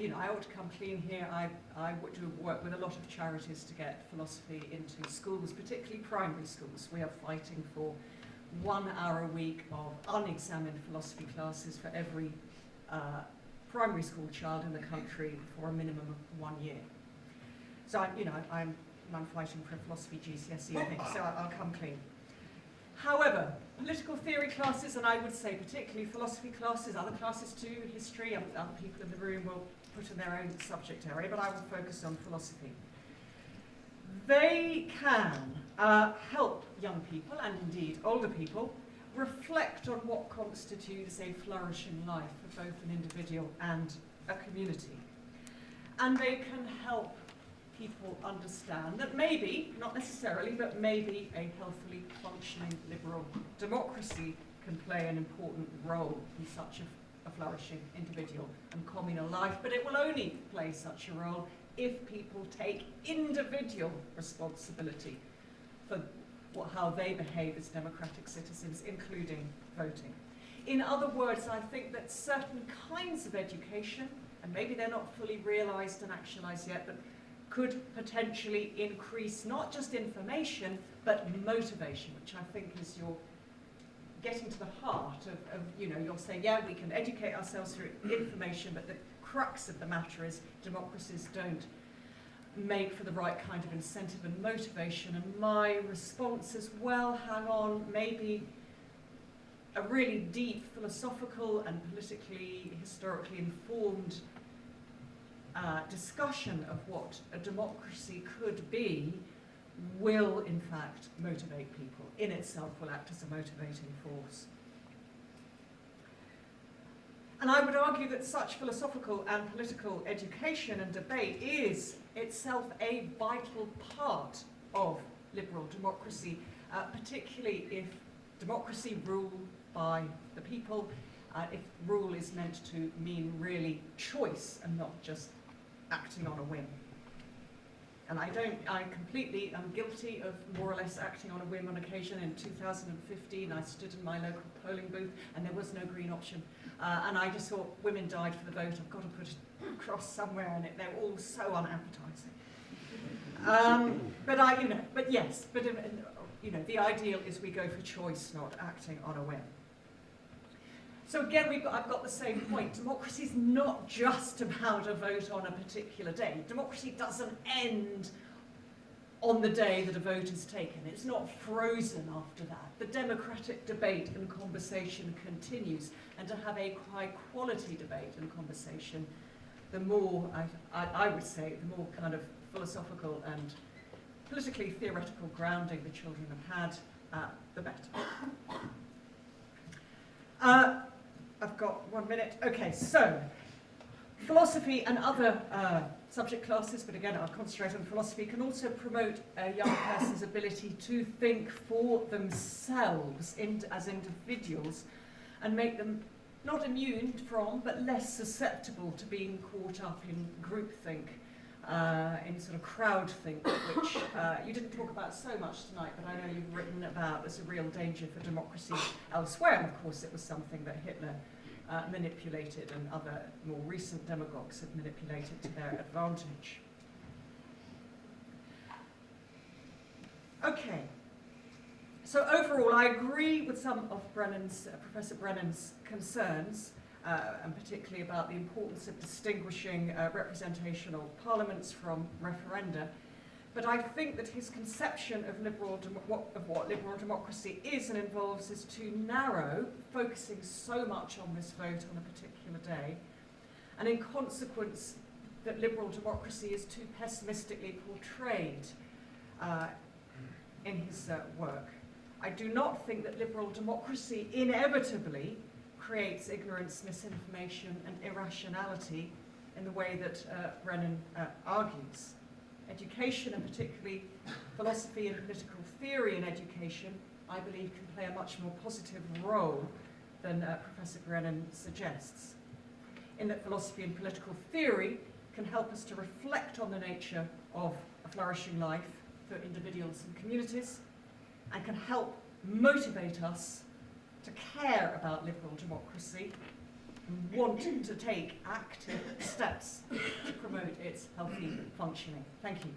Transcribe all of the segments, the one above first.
I ought to come clean here. I do work with a lot of charities to get philosophy into schools, particularly primary schools. We are fighting for 1 hour a week of unexamined philosophy classes for every primary school child in the country for a minimum of 1 year. So I'm fighting for a philosophy GCSE, I think, so I'll come clean. However, political theory classes, and I would say particularly philosophy classes, other classes too, history, other people in the room will put in their own subject area, but I will focus on philosophy. They can help young people, and indeed older people, reflect on what constitutes a flourishing life for both an individual and a community. And they can help people understand that maybe, not necessarily, but maybe a healthily functioning liberal democracy can play an important role in such a flourishing individual and communal life, but it will only play such a role if people take individual responsibility for how they behave as democratic citizens, including voting. In other words, I think that certain kinds of education, and maybe they're not fully realised and actualised yet, but could potentially increase not just information, but motivation, which I think is your getting to the heart of you're saying, yeah, we can educate ourselves through information, but the crux of the matter is democracies don't make for the right kind of incentive and motivation. And my response is, well, hang on, maybe a really deep philosophical and politically, historically informed discussion of what a democracy could be will, in fact, motivate people. In itself will act as a motivating force. And I would argue that such philosophical and political education and debate is itself a vital part of liberal democracy, particularly if democracy ruled by the people, if rule is meant to mean really choice and not just acting on a whim. And I'm guilty of more or less acting on a whim on occasion. In 2015, I stood in my local polling booth and there was no green option. And I just thought, women died for the vote, I've got to put a cross somewhere, and they're all so unappetizing. The ideal is we go for choice, not acting on a whim. So again, I've got the same point. Democracy is not just about a vote on a particular day. Democracy doesn't end on the day that a vote is taken. It's not frozen after that. The democratic debate and conversation continues. And to have a high-quality debate and conversation, the more, I would say, the more kind of philosophical and politically theoretical grounding the children have had, the better. I've got 1 minute. Okay, so philosophy and other subject classes, but again I'll concentrate on philosophy, can also promote a young person's ability to think for themselves as individuals and make them not immune from, but less susceptible to being caught up in groupthink, in sort of crowdthink, which you didn't talk about so much tonight, but I know you've written about as a real danger for democracy elsewhere. And of course, it was something that Hitler manipulated and other more recent demagogues have manipulated to their advantage. Okay. So overall, I agree with some of Professor Brennan's concerns, and particularly about the importance of distinguishing representational parliaments from referenda. But I think that his conception of what liberal democracy is and involves is too narrow, focusing so much on this vote on a particular day, and in consequence that liberal democracy is too pessimistically portrayed in his work. I do not think that liberal democracy inevitably creates ignorance, misinformation, and irrationality in the way that Brennan argues. Education, and particularly philosophy and political theory in education, I believe can play a much more positive role than Professor Brennan suggests, in that philosophy and political theory can help us to reflect on the nature of a flourishing life for individuals and communities, and can help motivate us to care about liberal democracy, want to take active steps to promote its healthy functioning. Thank you.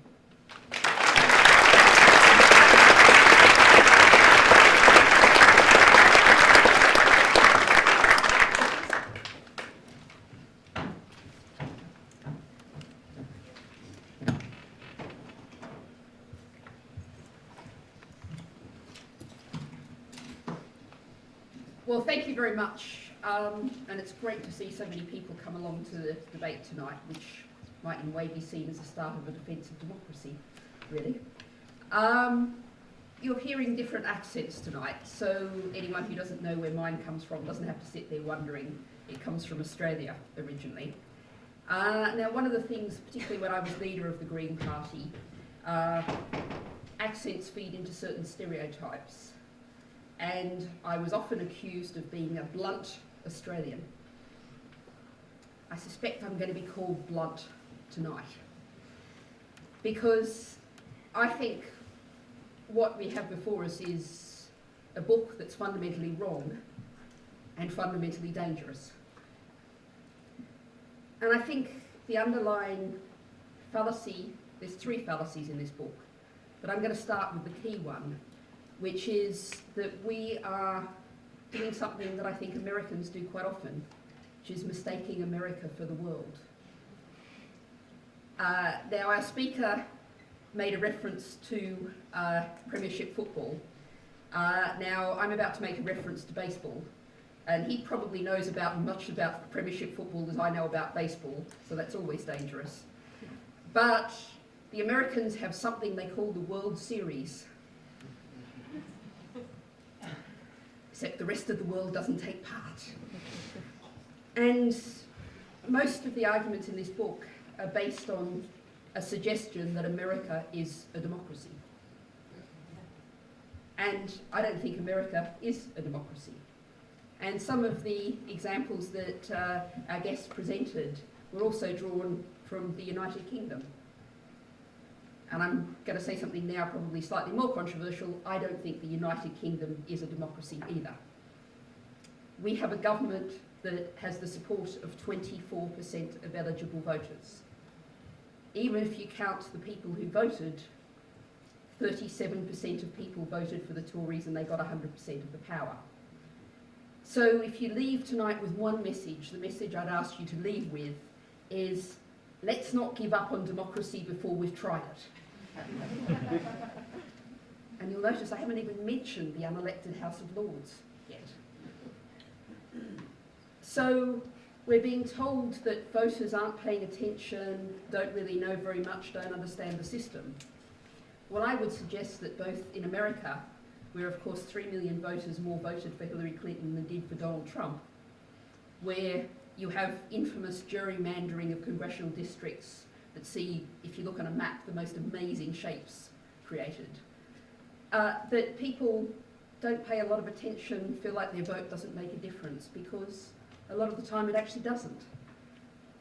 Well, thank you very much, and it's great to see so many people come along to the debate tonight, which might in a way be seen as the start of a defence of democracy, really. You're hearing different accents tonight, so anyone who doesn't know where mine comes from doesn't have to sit there wondering. It comes from Australia originally. Now, one of the things, particularly when I was leader of the Green Party, accents feed into certain stereotypes. And I was often accused of being a blunt Australian. I suspect I'm going to be called blunt tonight, because I think what we have before us is a book that's fundamentally wrong and fundamentally dangerous. And I think the underlying fallacy, there's three fallacies in this book, but I'm going to start with the key one, which is that we are doing something that I think Americans do quite often, which is mistaking America for the world. Now, our speaker made a reference to Premiership football. Now, I'm about to make a reference to baseball, and he probably knows much about Premiership football as I know about baseball, so that's always dangerous. But the Americans have something they call the World Series, except the rest of the world doesn't take part. And most of the arguments in this book are based on a suggestion that America is a democracy. And I don't think America is a democracy. And some of the examples that our guests presented were also drawn from the United Kingdom. And I'm going to say something now probably slightly more controversial. I don't think the United Kingdom is a democracy either. We have a government that has the support of 24% of eligible voters. Even if you count the people who voted, 37% of people voted for the Tories and they got 100% of the power. So if you leave tonight with one message, the message I'd ask you to leave with is, let's not give up on democracy before we've tried it. And you'll notice I haven't even mentioned the unelected House of Lords yet. So we're being told that voters aren't paying attention, don't really know very much, don't understand the system. Well, I would suggest that both in America, where of course 3 million voters more voted for Hillary Clinton than did for Donald Trump, where you have infamous gerrymandering of congressional districts that see, if you look on a map, the most amazing shapes created, that people don't pay a lot of attention, feel like their vote doesn't make a difference, because a lot of the time it actually doesn't.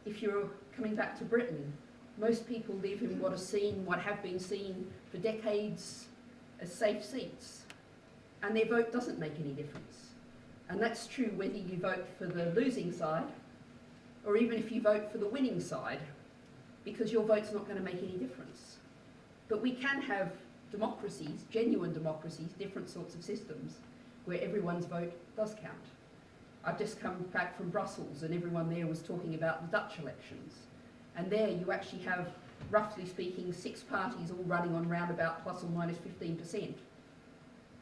If you're coming back to Britain, most people live in what have been seen for decades as safe seats, and their vote doesn't make any difference. And that's true whether you vote for the losing side, or even if you vote for the winning side, because your vote's not going to make any difference. But we can have democracies, genuine democracies, different sorts of systems, where everyone's vote does count. I've just come back from Brussels and everyone there was talking about the Dutch elections. And there you actually have, roughly speaking, 6 parties all running on round about plus or minus 15%.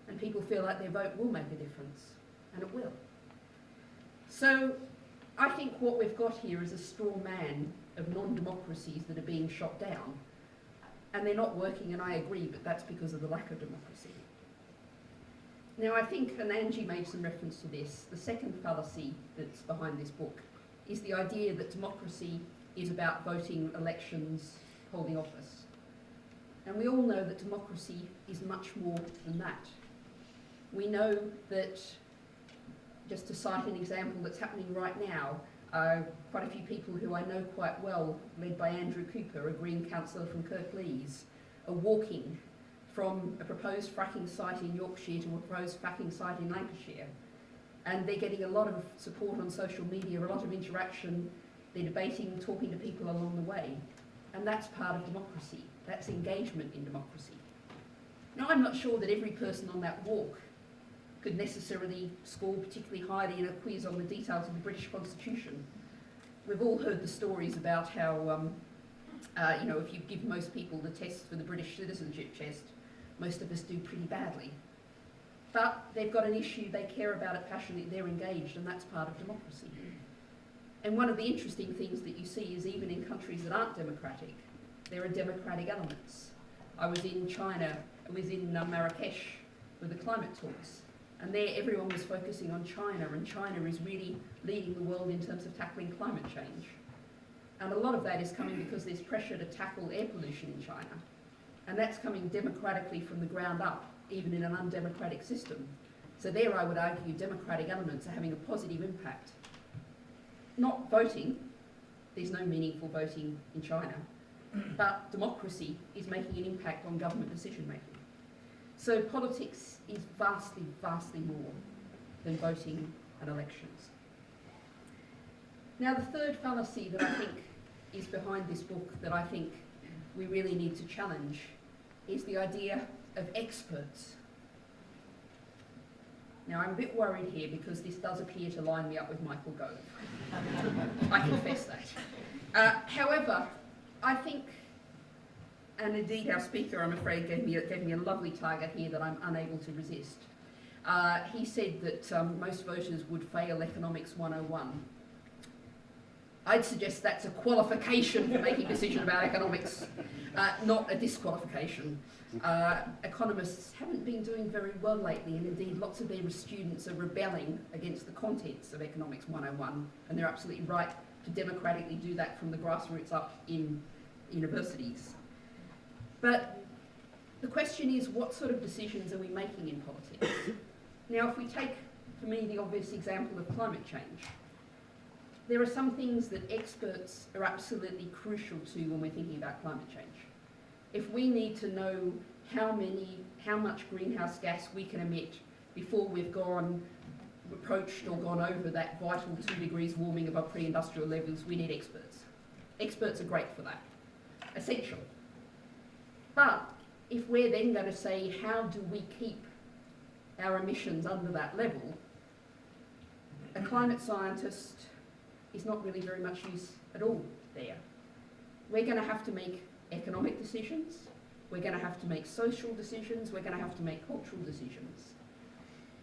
And people feel like their vote will make a difference, and it will. So I think what we've got here is a straw man of non-democracies that are being shot down. And they're not working, and I agree, but that's because of the lack of democracy. Now, I think, and Angie made some reference to this, the second fallacy that's behind this book is the idea that democracy is about voting, elections, holding office. And we all know that democracy is much more than that. We know that, just to cite an example that's happening right now, quite a few people who I know quite well, led by Andrew Cooper, a Green councillor from Kirklees, are walking from a proposed fracking site in Yorkshire to a proposed fracking site in Lancashire. And they're getting a lot of support on social media, a lot of interaction, they're debating, talking to people along the way. And that's part of democracy. That's engagement in democracy. Now, I'm not sure that every person on that walk could necessarily score particularly highly in a quiz on the details of the British Constitution. We've all heard the stories about how, if you give most people the test for the British citizenship test, most of us do pretty badly. But they've got an issue, they care about it passionately, they're engaged, and that's part of democracy. And one of the interesting things that you see is even in countries that aren't democratic, there are democratic elements. I was in China, I was in Marrakesh with the climate talks, and there everyone was focusing on China, and China is really leading the world in terms of tackling climate change. And a lot of that is coming because there's pressure to tackle air pollution in China, and that's coming democratically from the ground up, even in an undemocratic system. So there I would argue democratic elements are having a positive impact. Not voting, there's no meaningful voting in China, but democracy is making an impact on government decision making. So politics is vastly, vastly more than voting and elections. Now the third fallacy that I think is behind this book that I think we really need to challenge is the idea of experts. Now I'm a bit worried here because this does appear to line me up with Michael Gove. I confess that. However, I think, and indeed our speaker I'm afraid gave me a lovely target here that I'm unable to resist. He said that most voters would fail Economics 101. I'd suggest that's a qualification for making a decision about economics, not a disqualification. Economists haven't been doing very well lately, and indeed lots of their students are rebelling against the contents of Economics 101, and they're absolutely right to democratically do that from the grassroots up in universities. But the question is, what sort of decisions are we making in politics? Now, if we take, for me, the obvious example of climate change, there are some things that experts are absolutely crucial to when we're thinking about climate change. If we need to know how much greenhouse gas we can emit before we've approached or gone over that vital 2 degrees warming above pre-industrial levels, we need experts. Experts are great for that, essential. But if we're then going to say, how do we keep our emissions under that level, a climate scientist is not really very much use at all there. We're going to have to make economic decisions, we're going to have to make social decisions, we're going to have to make cultural decisions.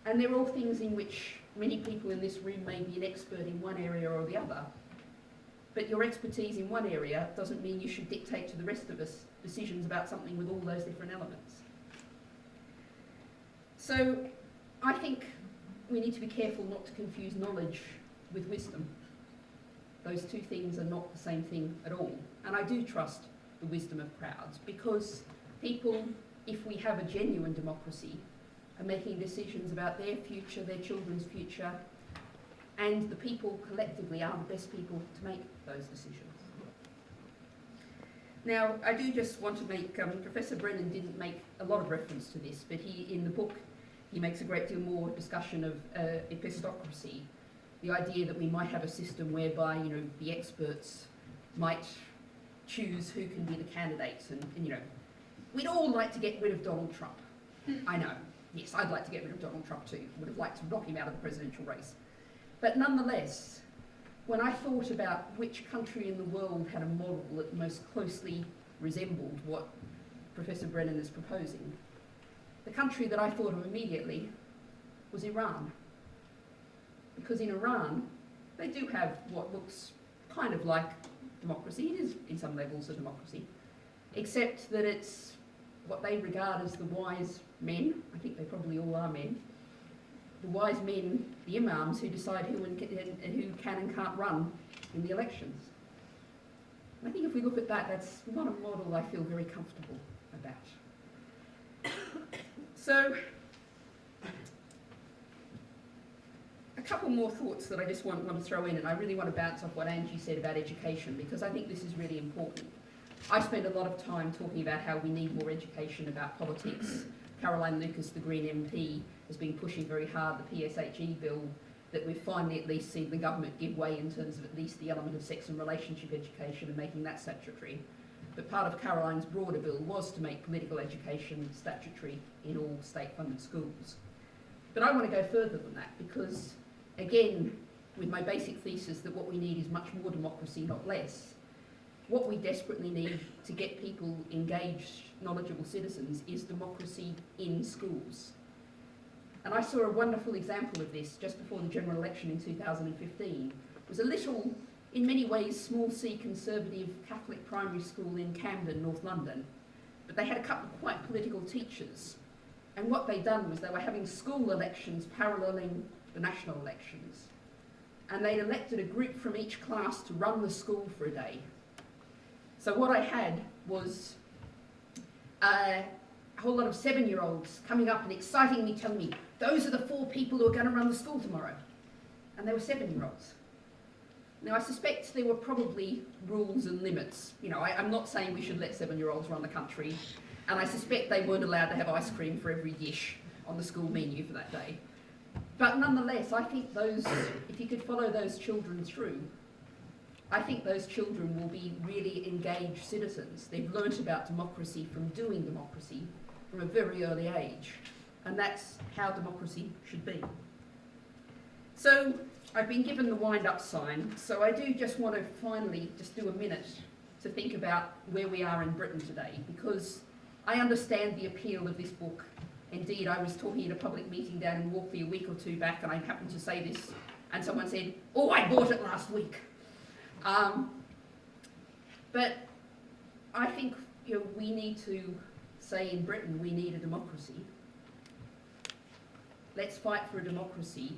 And they're all things in which many people in this room may be an expert in one area or the other, but your expertise in one area doesn't mean you should dictate to the rest of us decisions about something with all those different elements. So I think we need to be careful not to confuse knowledge with wisdom. Those two things are not the same thing at all. And I do trust the wisdom of crowds, because people, if we have a genuine democracy, are making decisions about their future, their children's future, and the people collectively are the best people to make those decisions. Now, I do just want to make, Professor Brennan didn't make a lot of reference to this, but in the book, he makes a great deal more discussion of epistocracy, the idea that we might have a system whereby, the experts might choose who can be the candidates, and we'd all like to get rid of Donald Trump. I know, yes, I'd like to get rid of Donald Trump too. Would have liked to knock him out of the presidential race. But nonetheless, when I thought about which country in the world had a model that most closely resembled what Professor Brennan is proposing, the country that I thought of immediately was Iran. Because in Iran, they do have what looks kind of like democracy. It is, in some levels, a democracy, except that it's what they regard as the wise men. I think they probably all are men. The wise men, the imams, who decide who can and can't run in the elections. And I think if we look at that, that's not a model I feel very comfortable about. So, a couple more thoughts that I just want to throw in, and I really want to bounce off what Angie said about education, because I think this is really important. I spend a lot of time talking about how we need more education about politics. Caroline Lucas, the Green MP, has been pushing very hard the PSHE bill that we've finally at least seen the government give way in terms of at least the element of sex and relationship education and making that statutory. But part of Caroline's broader bill was to make political education statutory in all state-funded schools. But I want to go further than that because, again, with my basic thesis that what we need is much more democracy, not less, what we desperately need to get people engaged, knowledgeable citizens is democracy in schools. And I saw a wonderful example of this just before the general election in 2015. It was a little, in many ways, small C conservative Catholic primary school in Camden, North London. But they had a couple of quite political teachers. And what they'd done was they were having school elections paralleling the national elections. And they'd elected a group from each class to run the school for a day. So what I had was a whole lot of 7-year-olds coming up and exciting me, telling me, those are the 4 people who are going to run the school tomorrow. And they were 7-year-olds. Now, I suspect there were probably rules and limits. You know, I'm not saying we should let 7-year-olds run the country, and I suspect they weren't allowed to have ice cream for every dish on the school menu for that day. But nonetheless, I think if you could follow those children through, I think those children will be really engaged citizens. They've learnt about democracy from doing democracy from a very early age, and that's how democracy should be. So I've been given the wind-up sign, so I do just want to finally just do a minute to think about where we are in Britain today, because I understand the appeal of this book. Indeed, I was talking at a public meeting down in Walkley a week or 2 back, and I happened to say this, and someone said, "Oh, I bought it last week." But I think we need to say in Britain we need a democracy. Let's fight for a democracy.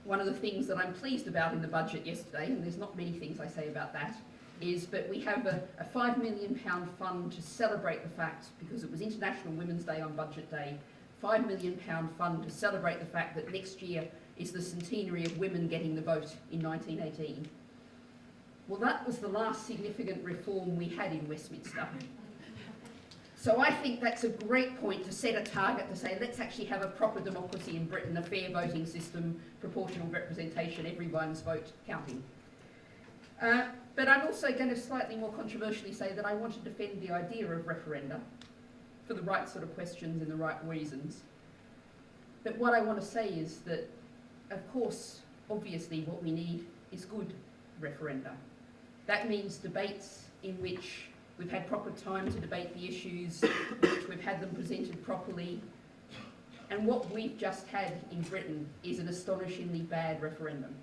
One of the things that I'm pleased about in the budget yesterday, and there's not many things I say about that, is that we have a £5 million fund to celebrate the fact, because it was International Women's Day on Budget Day, £5 million fund to celebrate the fact that next year is the centenary of women getting the vote in 1918. Well, that was the last significant reform we had in Westminster. So I think that's a great point to set a target to say, let's actually have a proper democracy in Britain, a fair voting system, proportional representation, everyone's vote counting. But I'm also going to slightly more controversially say that I want to defend the idea of referenda for the right sort of questions and the right reasons. But what I want to say is that, of course, obviously what we need is good referenda. That means debates in which we've had proper time to debate the issues, in which we've had them presented properly. And what we've just had in Britain is an astonishingly bad referendum.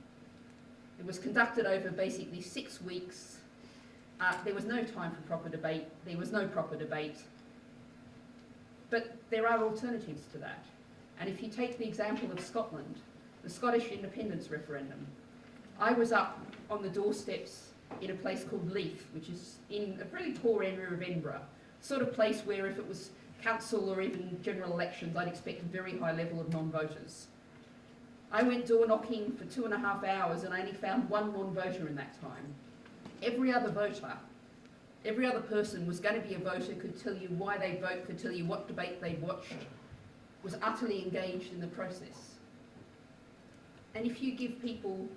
It was conducted over basically 6 weeks. There was no time for proper debate. There was no proper debate. But there are alternatives to that. And if you take the example of Scotland, the Scottish independence referendum, I was up on the doorsteps in a place called Leith, which is in a really poor area of Edinburgh, sort of place where if it was council or even general elections, I'd expect a very high level of non-voters. I went door knocking for 2.5 hours and I only found one non-voter in that time. Every other voter, every other person was going to be a voter, could tell you why they vote, could tell you what debate they watched, was utterly engaged in the process. And if you give people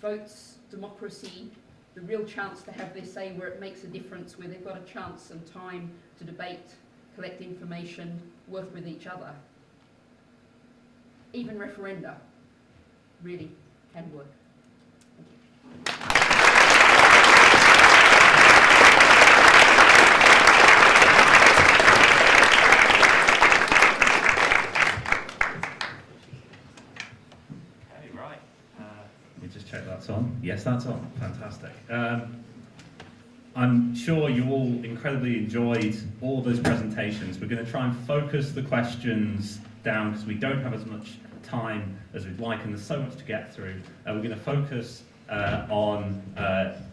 votes, democracy, the real chance to have their say where it makes a difference, where they've got a chance and time to debate, collect information, work with each other, even referenda really can work. Thank you. That's on. Yes, that's on. Fantastic. I'm sure you all incredibly enjoyed all those presentations. We're going to try and focus the questions down because we don't have as much time as we'd like and there's so much to get through. We're going to focus on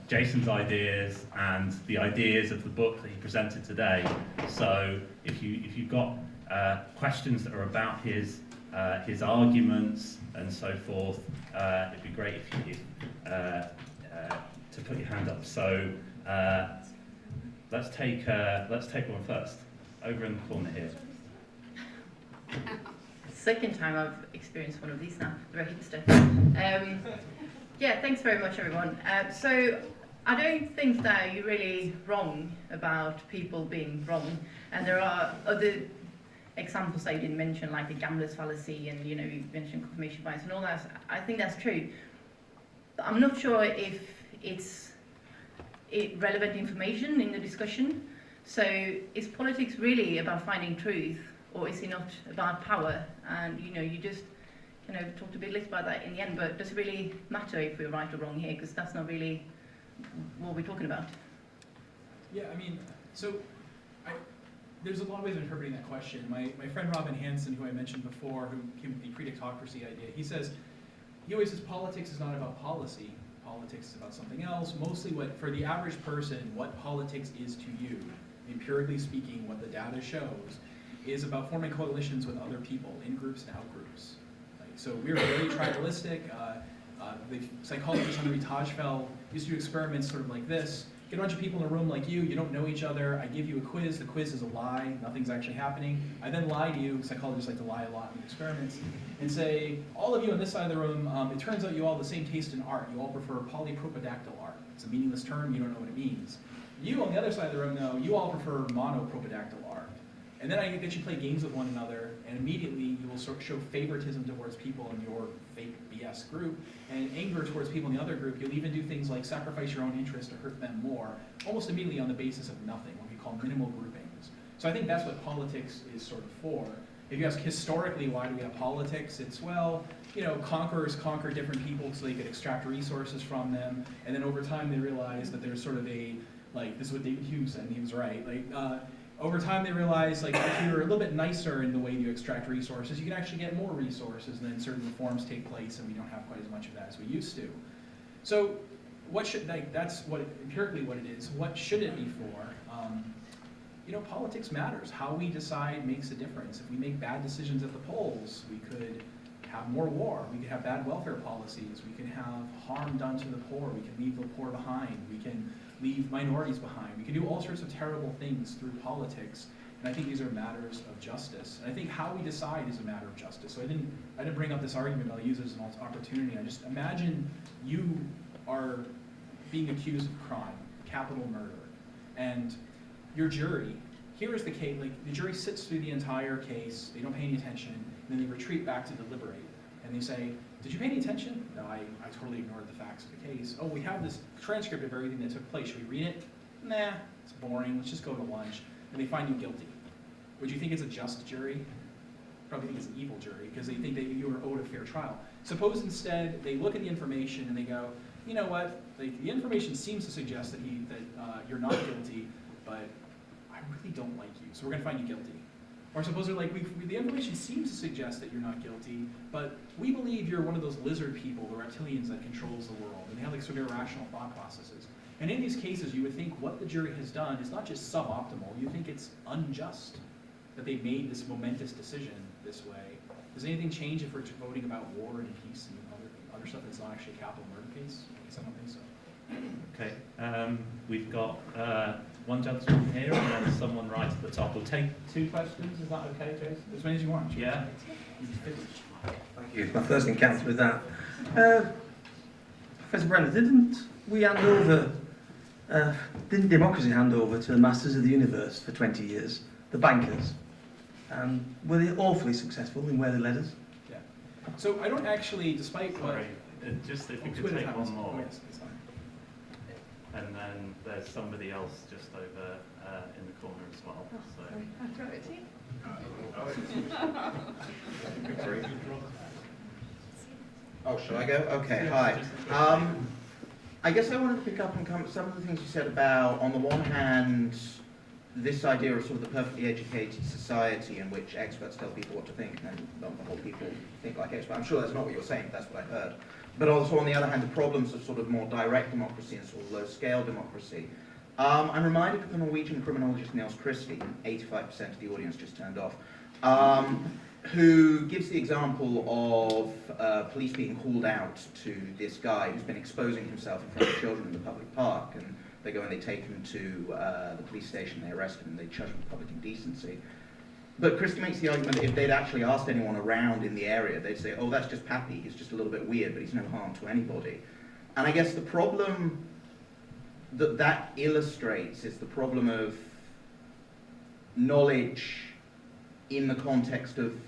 Jason's ideas and the ideas of the book that he presented today. So if you've got questions that are about his arguments and so forth, it'd be great if you to put your hand up. So let's take one first, over in the corner here. second time I've experienced one of these now. Very hipster. Yeah, thanks very much, everyone. So I don't think that you're really wrong about people being wrong, and there are other examples that you didn't mention, like the gambler's fallacy, and you mentioned confirmation bias and all that. I think that's true. But I'm not sure if it's relevant information in the discussion. So is politics really about finding truth, or is it not about power? And you just talked a bit less about that in the end, but does it really matter if we're right or wrong here? Because that's not really what we're talking about. Yeah, I mean, so there's a lot of ways of interpreting that question. My friend Robin Hanson, who I mentioned before, who came with the predictocracy idea, he always says politics is not about policy. Politics is about something else. Mostly for the average person, what politics is to you, empirically speaking, what the data shows, is about forming coalitions with other people, in groups and out groups. So we're very tribalistic. The psychologist Henri Tajfel used to do experiments sort of like this. Get a bunch of people in a room like you don't know each other, I give you a quiz, the quiz is a lie, nothing's actually happening. I then lie to you, psychologists like to lie a lot in experiments, and say, all of you on this side of the room, it turns out you all have the same taste in art. You all prefer polypropodactyl art. It's a meaningless term, you don't know what it means. You on the other side of the room, though, you all prefer monopropodactyl art. And then I get you play games with one another, and immediately you will sort of show favoritism towards people in your fake BS group, and anger towards people in the other group. You'll even do things like sacrifice your own interest to hurt them more, almost immediately on the basis of nothing, what we call minimal groupings. So I think that's what politics is sort of for. If you ask historically why do we have politics, it's, well, conquerors conquer different people so they could extract resources from them, and then over time they realize that there's sort of this is what David Hume said, and he was right, over time they realize if you're a little bit nicer in the way you extract resources, you can actually get more resources, and then certain reforms take place and we don't have quite as much of that as we used to. So that's empirically what it is. What should it be for? Politics matters. How we decide makes a difference. If we make bad decisions at the polls, we could have more war. We could have bad welfare policies. We can have harm done to the poor. We can leave the poor behind. We can leave minorities behind. We can do all sorts of terrible things through politics, and I think these are matters of justice. And I think how we decide is a matter of justice. So I didn't bring up this argument, but I'll use it as an opportunity. I just imagine you are being accused of crime, capital murder, and your jury, here is the case, the jury sits through the entire case, they don't pay any attention, and then they retreat back to deliberate. And they say, did you pay any attention? No, I totally ignored the facts of the case. Oh, we have this transcript of everything that took place. Should we read it? Nah, it's boring. Let's just go to lunch. And they find you guilty. Would you think it's a just jury? Probably think it's an evil jury because they think that you were owed a fair trial. Suppose instead they look at the information and they go, you know what? The information seems to suggest that you're not guilty, but I really don't like you, so we're going to find you guilty. Or suppose they're the information seems to suggest that you're not guilty, but we believe you're one of those lizard people, the reptilians that controls the world, and they have sort of irrational thought processes. And in these cases, you would think what the jury has done is not just suboptimal, you think it's unjust that they made this momentous decision this way. Does anything change if we're voting about war and peace and other stuff that's not actually a capital murder case? I guess I don't think so. Okay, we've got one gentleman here and then someone right at the top. We'll take 2 questions, is that okay, Jason? As many as you want. Yeah. Thank you. It's my first encounter with that. Professor Brenner, didn't democracy hand over to the masters of the universe for 20 years, the bankers? Were they awfully successful in where they led us? Yeah. So I don't actually, despite what... Sorry, just if you could take one more. Oh, yes, it's fine. And then there's somebody else just over in the corner as well. Oh, shall I go? Okay, hi. I guess I wanted to pick up on some of the things you said about, on the one hand, this idea of sort of the perfectly educated society in which experts tell people what to think, and then not the whole people think like experts. I'm sure that's not what you're saying, but that's what I heard. But also, on the other hand, the problems of sort of more direct democracy and sort of low-scale democracy. I'm reminded of the Norwegian criminologist Niels Christie, 85% of the audience just turned off, who gives the example of police being called out to this guy who's been exposing himself in front of children in the public park, and they go and they take him to the police station, they arrest him, and they charge him with public indecency. But Christy makes the argument that if they'd actually asked anyone around in the area, they'd say, oh, that's just Pappy, he's just a little bit weird, but he's no harm to anybody. And I guess the problem that illustrates is the problem of knowledge in the context of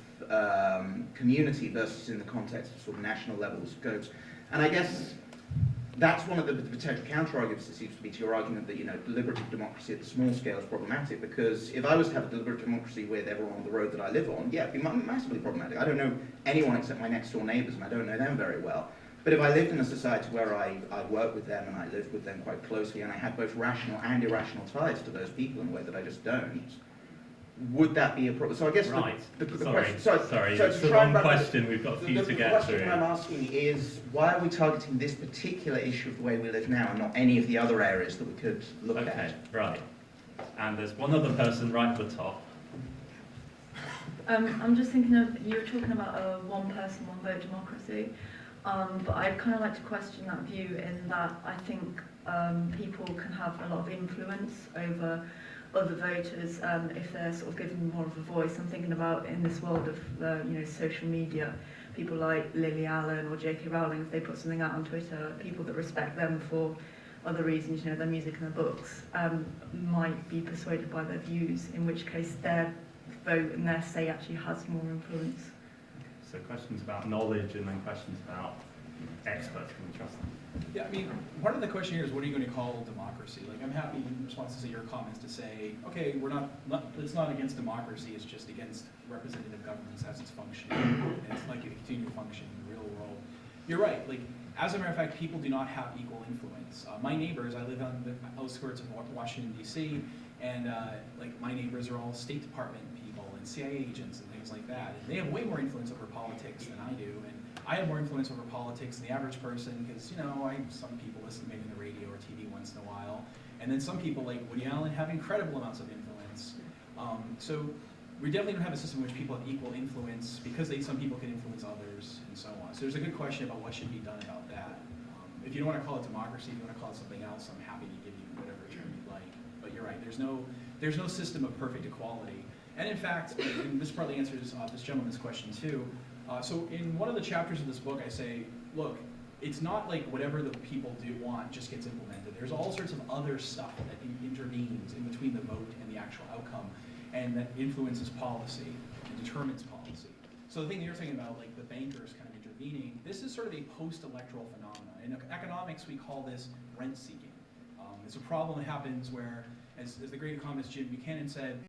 community versus in the context of sort of national levels of codes. And I guess that's one of the potential counter-arguments, it seems to be, to your argument that, you know, deliberative democracy at the small scale is problematic, because if I was to have a deliberative democracy with everyone on the road that I live on, yeah, it'd be massively problematic. I don't know anyone except my next-door neighbours, and I don't know them very well. But if I lived in a society where I work with them and I live with them quite closely, and I had both rational and irrational ties to those people in a way that I just don't, would that be a problem? So I guess Right. the Sorry, question... sorry, so it's to the try and long wrap question we've got for you to the get question through. that I'm asking is, why are we targeting this particular issue of the way we live now and not any of the other areas that we could look Okay, at? right. And there's one other person right at the top. I'm just thinking of, you were talking about a one person, one vote democracy, but I'd kind of like to question that view in that I think people can have a lot of influence over other voters if they're sort of given more of a voice. I'm thinking about in this world of you know, social media, people like Lily Allen or J.K. Rowling, if they put something out on Twitter, people that respect them for other reasons, you know, their music and their books, might be persuaded by their views, in which case their vote and their say actually has more influence. So questions about knowledge and then questions about experts. Can we trust them? Yeah, I mean, part of the question here is, what are you going to call democracy? Like, I'm happy in response to your comments to say, okay, we're not it's not against democracy, it's just against representative governments as it's functioning, and it's likely to continue to function in the real world. You're right, like, as a matter of fact, people do not have equal influence. My neighbors, I live on the outskirts of Washington, D.C., and like, my neighbors are all State Department people and CIA agents and things like that, and they have way more influence over politics than I do, and I have more influence over politics than the average person because, you know, some people listen maybe to the radio or TV once in a while, and then some people like Woody Allen have incredible amounts of influence. So we definitely don't have a system in which people have equal influence because some people can influence others and so on. So there's a good question about what should be done about that. If you don't want to call it democracy, if you want to call it something else, I'm happy to give you whatever term you'd like. But you're right, there's no system of perfect equality. And in fact, and this partly answers this gentleman's question too. So in one of the chapters of this book, I say, look, it's not like whatever the people want just gets implemented. There's all sorts of other stuff that intervenes in between the vote and the actual outcome, and that influences policy and determines policy. So the thing that you're saying about, like, the bankers kind of intervening, this is sort of a post-electoral phenomenon. In economics, we call this rent-seeking. It's a problem that happens where, as the great economist Jim Buchanan said,